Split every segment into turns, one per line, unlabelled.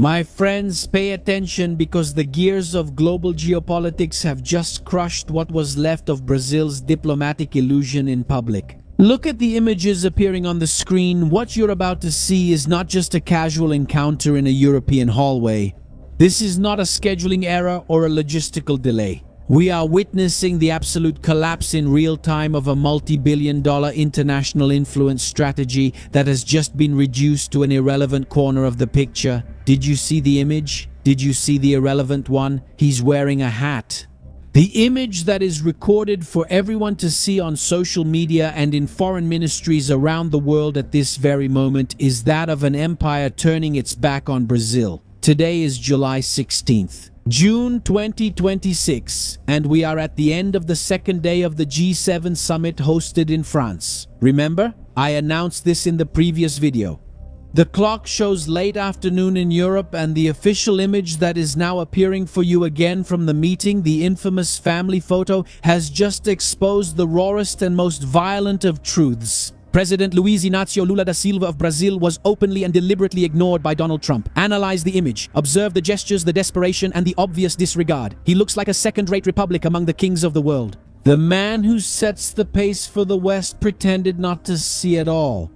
My friends, pay attention because the gears of global geopolitics have just crushed what was left of Brazil's diplomatic illusion in public. Look at the images appearing on the screen. What you're about to see is not just a casual encounter in a European hallway. This is not a scheduling error or a logistical delay. We are witnessing the absolute collapse in real time of a multi-billion-dollar international influence strategy that has just been reduced to an irrelevant corner of the picture. Did you see the image? Did you see the irrelevant one? He's wearing a hat. The image that is recorded for everyone to see on social media and in foreign ministries around the world at this very moment is that of an empire turning its back on Brazil. Today is July 16th. June 2026, and we are at the end of the second day of the G7 summit hosted in France. Remember, I announced this in the previous video. The clock shows late afternoon in Europe, and the official image that is now appearing for you again from the meeting, the infamous family photo, has just exposed the rawest and most violent of truths. President Luiz Inácio Lula da Silva of Brazil was openly and deliberately ignored by Donald Trump. Analyze the image, observe the gestures, the desperation, and the obvious disregard. He looks like a second-rate republic among the kings of the world. The man who sets the pace for the West pretended not to see it all.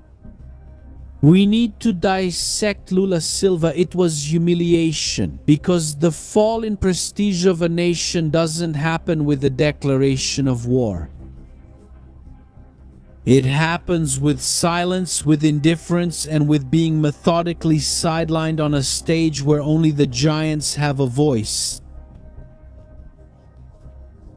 We need to dissect Lula Silva. It was humiliation, because the fall in prestige of a nation doesn't happen with a declaration of war. It happens with silence, with indifference, and with being methodically sidelined on a stage where only the giants have a voice.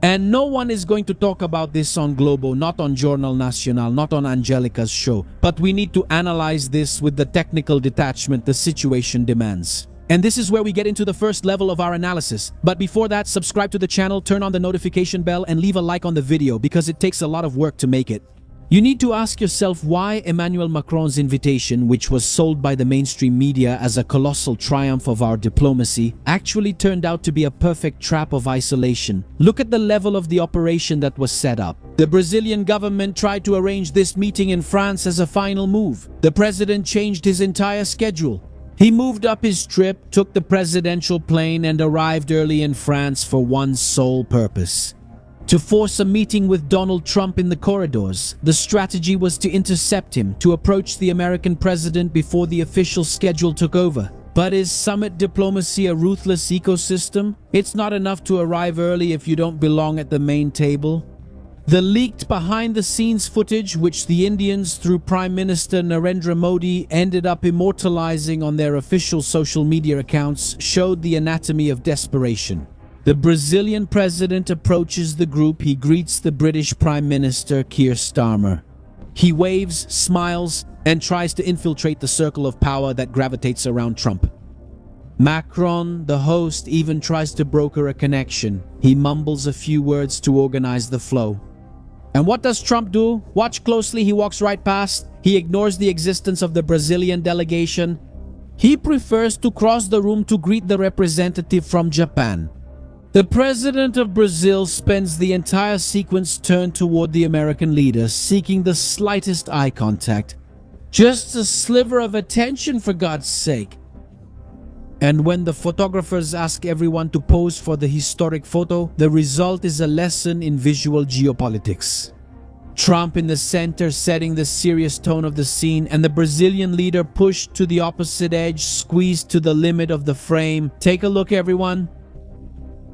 And no one is going to talk about this on Globo, not on Jornal Nacional, not on Angelica's show. But we need to analyze this with the technical detachment the situation demands. And this is where we get into the first level of our analysis. But before that, subscribe to the channel, turn on the notification bell, and leave a like on the video because it takes a lot of work to make it. You need to ask yourself why Emmanuel Macron's invitation, which was sold by the mainstream media as a colossal triumph of our diplomacy, actually turned out to be a perfect trap of isolation. Look at the level of the operation that was set up. The Brazilian government tried to arrange this meeting in France as a final move. The president changed his entire schedule. He moved up his trip, took the presidential plane, and arrived early in France for one sole purpose: to force a meeting with Donald Trump in the corridors. The strategy was to intercept him, to approach the American president before the official schedule took over. But is summit diplomacy a ruthless ecosystem? It's not enough to arrive early if you don't belong at the main table. The leaked behind-the-scenes footage, which the Indians, through Prime Minister Narendra Modi, ended up immortalizing on their official social media accounts, showed the anatomy of desperation. The Brazilian president approaches the group. He greets the British Prime Minister, Keir Starmer. He waves, smiles, and tries to infiltrate the circle of power that gravitates around Trump. Macron, the host, even tries to broker a connection. He mumbles a few words to organize the flow. And what does Trump do? Watch closely. He walks right past. He ignores the existence of the Brazilian delegation. He prefers to cross the room to greet the representative from Japan. The president of Brazil spends the entire sequence turned toward the American leader, seeking the slightest eye contact. Just a sliver of attention, for God's sake. And when the photographers ask everyone to pose for the historic photo, the result is a lesson in visual geopolitics. Trump in the center, setting the serious tone of the scene, and the Brazilian leader pushed to the opposite edge, squeezed to the limit of the frame. Take a look, everyone.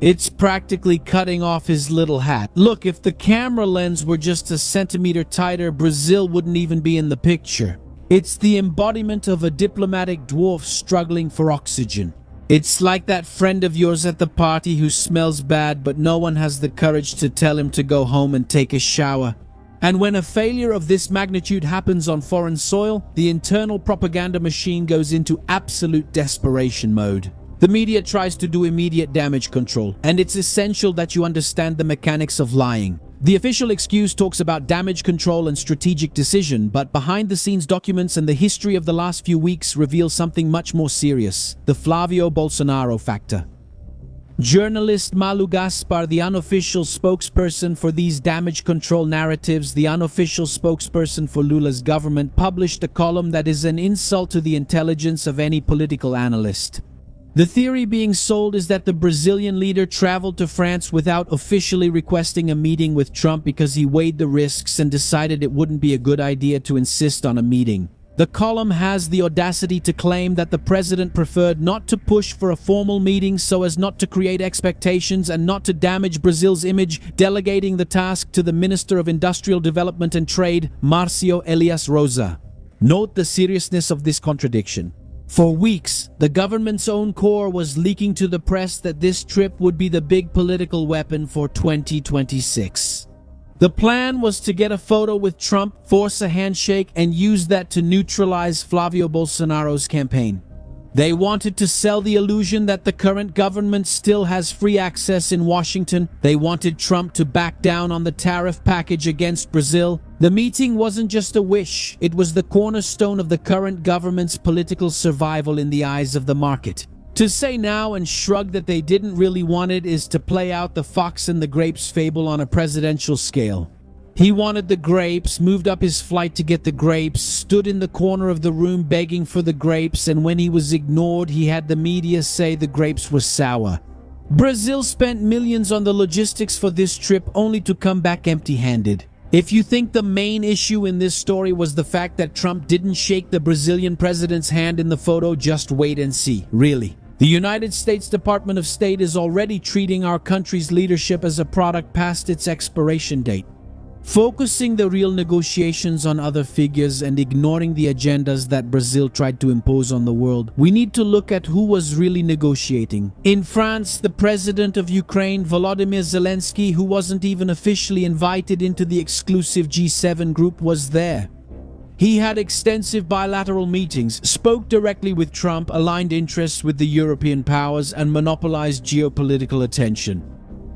It's practically cutting off his little hat. Look, if the camera lens were just a centimeter tighter, Brazil wouldn't even be in the picture. It's the embodiment of a diplomatic dwarf struggling for oxygen. It's like that friend of yours at the party who smells bad, but no one has the courage to tell him to go home and take a shower. And when a failure of this magnitude happens on foreign soil, the internal propaganda machine goes into absolute desperation mode. The media tries to do immediate damage control, and it's essential that you understand the mechanics of lying. The official excuse talks about damage control and strategic decision, but behind-the-scenes documents and the history of the last few weeks reveal something much more serious: the Flavio Bolsonaro factor. Journalist Malu Gaspar, the unofficial spokesperson for these damage control narratives, the unofficial spokesperson for Lula's government, published a column that is an insult to the intelligence of any political analyst. The theory being sold is that the Brazilian leader traveled to France without officially requesting a meeting with Trump because he weighed the risks and decided it wouldn't be a good idea to insist on a meeting. The column has the audacity to claim that the president preferred not to push for a formal meeting so as not to create expectations and not to damage Brazil's image, delegating the task to the Minister of Industrial Development and Trade, Marcio Elias Rosa. Note the seriousness of this contradiction. For weeks, the government's own core was leaking to the press that this trip would be the big political weapon for 2026. The plan was to get a photo with Trump, force a handshake, and use that to neutralize Flavio Bolsonaro's campaign. They wanted to sell the illusion that the current government still has free access in Washington. They wanted Trump to back down on the tariff package against Brazil. The meeting wasn't just a wish, it was the cornerstone of the current government's political survival in the eyes of the market. To say now and shrug that they didn't really want it is to play out the fox and the grapes fable on a presidential scale. He wanted the grapes, moved up his flight to get the grapes, stood in the corner of the room begging for the grapes, and when he was ignored, he had the media say the grapes were sour. Brazil spent millions on the logistics for this trip only to come back empty-handed. If you think the main issue in this story was the fact that Trump didn't shake the Brazilian president's hand in the photo, just wait and see, really. The United States Department of State is already treating our country's leadership as a product past its expiration date. Focusing the real negotiations on other figures and ignoring the agendas that Brazil tried to impose on the world, we need to look at who was really negotiating. In France, the president of Ukraine, Volodymyr Zelensky, who wasn't even officially invited into the exclusive G7 group, was there. He had extensive bilateral meetings, spoke directly with Trump, aligned interests with the European powers, and monopolized geopolitical attention.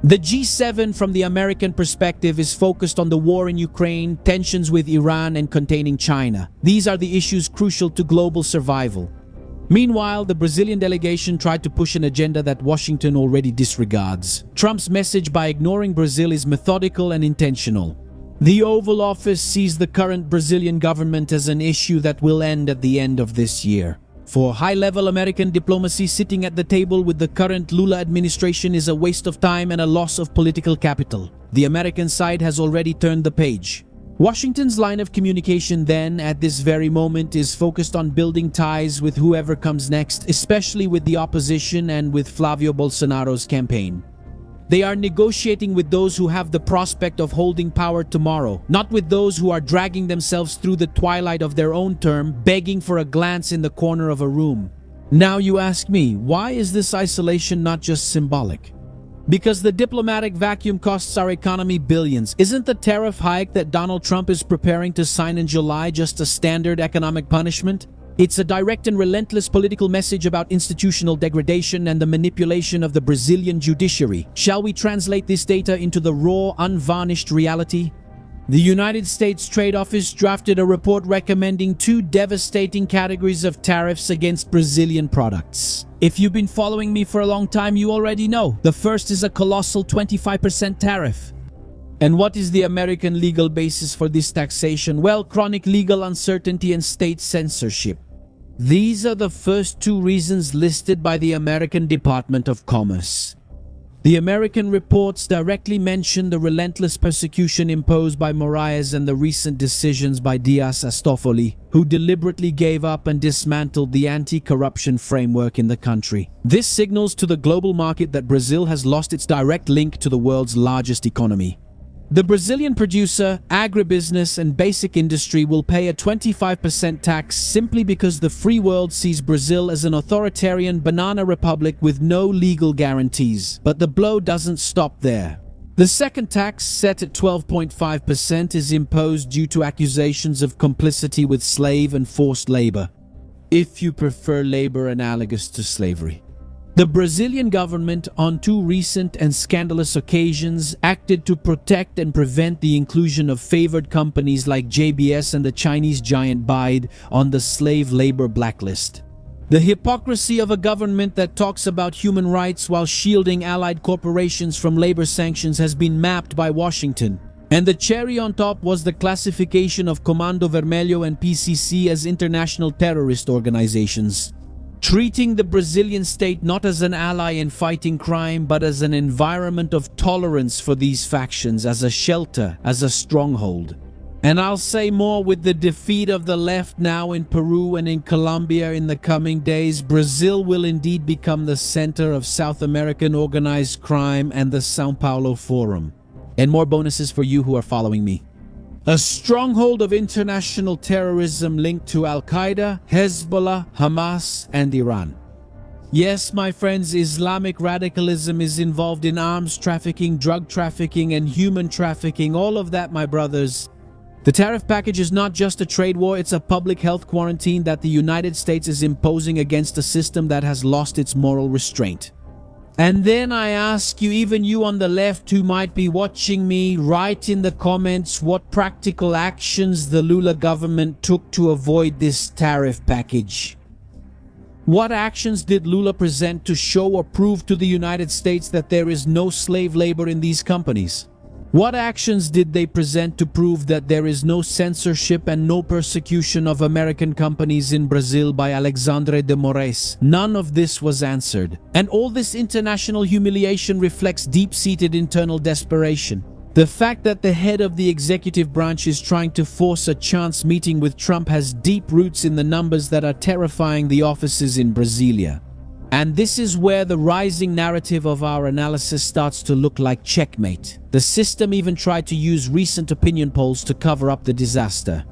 The G7 from the American perspective is focused on the war in Ukraine, tensions with Iran, and containing China. These are the issues crucial to global survival. Meanwhile, the Brazilian delegation tried to push an agenda that Washington already disregards. Trump's message by ignoring Brazil is methodical and intentional. The Oval Office sees the current Brazilian government as an issue that will end at the end of this year. For high-level American diplomacy, sitting at the table with the current Lula administration is a waste of time and a loss of political capital. The American side has already turned the page. Washington's line of communication then, at this very moment, is focused on building ties with whoever comes next, especially with the opposition and with Flavio Bolsonaro's campaign. They are negotiating with those who have the prospect of holding power tomorrow, not with those who are dragging themselves through the twilight of their own term, begging for a glance in the corner of a room. Now you ask me, why is this isolation not just symbolic? Because the diplomatic vacuum costs our economy billions. Isn't the tariff hike that Donald Trump is preparing to sign in July just a standard economic punishment? It's a direct and relentless political message about institutional degradation and the manipulation of the Brazilian judiciary. Shall we translate this data into the raw, unvarnished reality? The United States Trade Office drafted a report recommending 2 devastating categories of tariffs against Brazilian products. If you've been following me for a long time, you already know. The first is a colossal 25% tariff. And what is the American legal basis for this taxation? Well, chronic legal uncertainty and state censorship. These are the first 2 reasons listed by the American Department of Commerce. The American reports directly mention the relentless persecution imposed by Moraes and the recent decisions by Dias-Astolfo, who deliberately gave up and dismantled the anti-corruption framework in the country. This signals to the global market that Brazil has lost its direct link to the world's largest economy. The Brazilian producer, agribusiness, and basic industry will pay a 25% tax simply because the free world sees Brazil as an authoritarian banana republic with no legal guarantees. But the blow doesn't stop there. The second tax, set at 12.5%, is imposed due to accusations of complicity with slave and forced labor, if you prefer labor analogous to slavery. The Brazilian government, on 2 recent and scandalous occasions, acted to protect and prevent the inclusion of favored companies like JBS and the Chinese giant Bide on the slave labor blacklist. The hypocrisy of a government that talks about human rights while shielding allied corporations from labor sanctions has been mapped by Washington. And the cherry on top was the classification of Comando Vermelho and PCC as international terrorist organizations. treating the Brazilian state not as an ally in fighting crime, but as an environment of tolerance for these factions, as a shelter, as a stronghold. And I'll say more: with the defeat of the left now in Peru and in Colombia in the coming days, Brazil will indeed become the center of South American organized crime and the São Paulo Forum. And more bonuses for you who are following me. A stronghold of international terrorism linked to Al-Qaeda, Hezbollah, Hamas, and Iran. Yes, my friends, Islamic radicalism is involved in arms trafficking, drug trafficking, and human trafficking. All of that, my brothers. The tariff package is not just a trade war, it's a public health quarantine that the United States is imposing against a system that has lost its moral restraint. And then I ask you, even you on the left who might be watching me, write in the comments what practical actions the Lula government took to avoid this tariff package. What actions did Lula present to show or prove to the United States that there is no slave labor in these companies? What actions did they present to prove that there is no censorship and no persecution of American companies in Brazil by Alexandre de Moraes? None of this was answered. And all this international humiliation reflects deep-seated internal desperation. The fact that the head of the executive branch is trying to force a chance meeting with Trump has deep roots in the numbers that are terrifying the offices in Brasilia. And this is where the rising narrative of our analysis starts to look like checkmate. The system even tried to use recent opinion polls to cover up the disaster.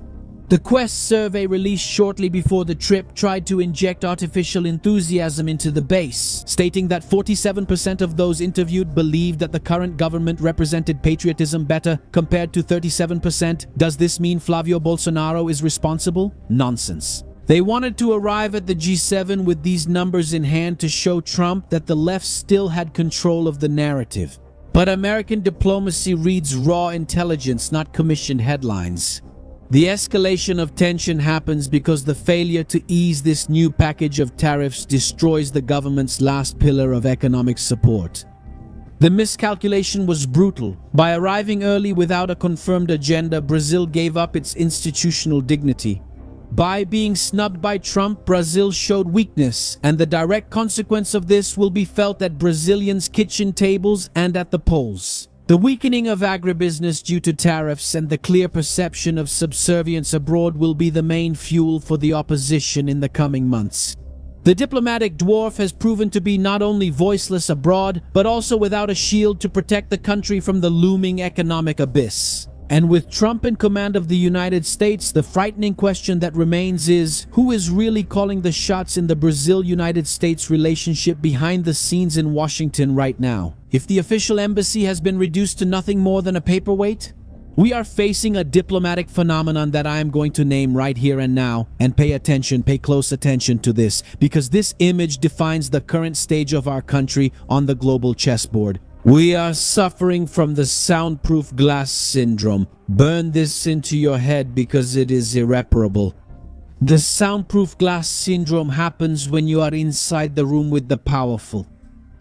The Quest survey released shortly before the trip tried to inject artificial enthusiasm into the base, stating that 47% of those interviewed believed that the current government represented patriotism better compared to 37%. Does this mean Flavio Bolsonaro is responsible? Nonsense. They wanted to arrive at the G7 with these numbers in hand to show Trump that the left still had control of the narrative. But American diplomacy reads raw intelligence, not commissioned headlines. The escalation of tension happens because the failure to ease this new package of tariffs destroys the government's last pillar of economic support. The miscalculation was brutal. By arriving early without a confirmed agenda, Brazil gave up its institutional dignity. By being snubbed by Trump, Brazil showed weakness, and the direct consequence of this will be felt at Brazilians' kitchen tables and at the polls. The weakening of agribusiness due to tariffs and the clear perception of subservience abroad will be the main fuel for the opposition in the coming months. The diplomatic dwarf has proven to be not only voiceless abroad, but also without a shield to protect the country from the looming economic abyss. And with Trump in command of the United States, the frightening question that remains is, who is really calling the shots in the Brazil-United States relationship behind the scenes in Washington right now? If the official embassy has been reduced to nothing more than a paperweight, we are facing a diplomatic phenomenon that I am going to name right here and now. And pay close attention to this, because this image defines the current stage of our country on the global chessboard. We are suffering from the soundproof glass syndrome. Burn this into your head because it is irreparable. The soundproof glass syndrome happens when you are inside the room with the powerful.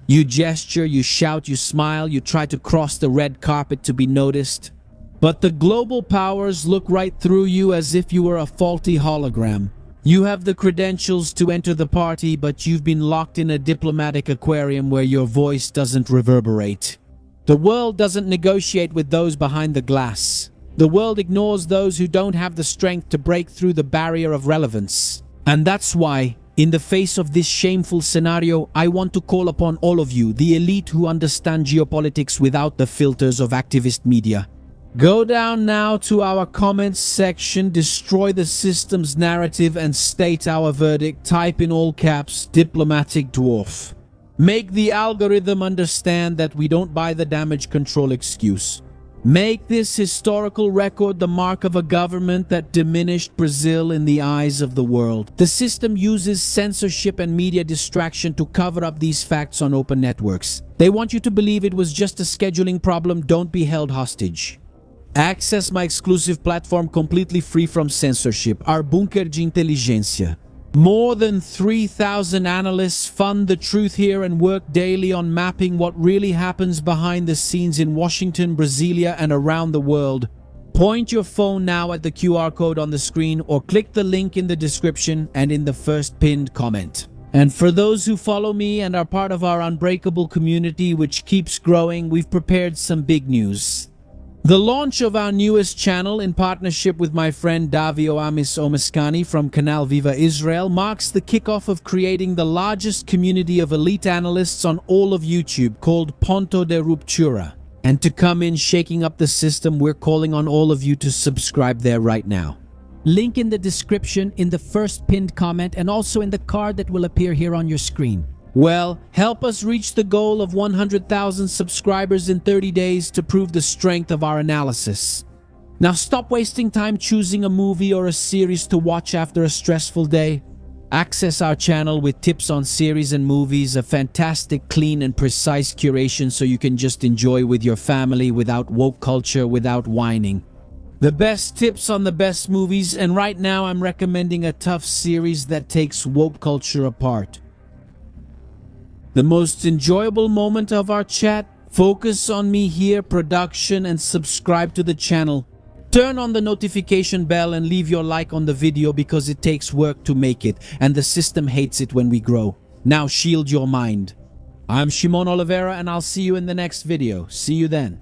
You gesture, you shout, you smile, you try to cross the red carpet to be noticed. But the global powers look right through you as if you were a faulty hologram. You have the credentials to enter the party, but you've been locked in a diplomatic aquarium where your voice doesn't reverberate. The world doesn't negotiate with those behind the glass. The world ignores those who don't have the strength to break through the barrier of relevance. And that's why, in the face of this shameful scenario, I want to call upon all of you, the elite who understand geopolitics without the filters of activist media. Go down now to our comments section, destroy the system's narrative and state our verdict. Type in all caps, diplomatic dwarf. Make the algorithm understand that we don't buy the damage control excuse. Make this historical record the mark of a government that diminished Brazil in the eyes of the world. The system uses censorship and media distraction to cover up these facts on open networks. They want you to believe it was just a scheduling problem. Don't be held hostage. Access my exclusive platform completely free from censorship, our Bunker de Inteligência. More than 3,000 analysts fund the truth here and work daily on mapping what really happens behind the scenes in Washington, Brasilia, and around the world. Point your phone now at the QR code on the screen or click the link in the description and in the first pinned comment. And for those who follow me and are part of our unbreakable community which keeps growing, we've prepared some big news. The launch of our newest channel in partnership with my friend Davio Amis Omaskani from Canal Viva Israel marks the kickoff of creating the largest community of elite analysts on all of YouTube called Ponto de Ruptura. And to come in shaking up the system, we're calling on all of you to subscribe there right now.
Link in the description, in the first pinned comment, and also in the card that will appear here on your screen.
Well, help us reach the goal of 100,000 subscribers in 30 days to prove the strength of our analysis. Now stop wasting time choosing a movie or a series to watch after a stressful day. Access our channel with tips on series and movies, a fantastic, clean and precise curation so you can just enjoy with your family without woke culture, without whining. The best tips on the best movies, and right now I'm recommending a tough series that takes woke culture apart. The most enjoyable moment of our chat? Focus on me here, production, and subscribe to the channel. Turn on the notification bell and leave your like on the video because it takes work to make it, and the system hates it when we grow. Now shield your mind. I'm Shimon Oliveira and I'll see you in the next video. See you then.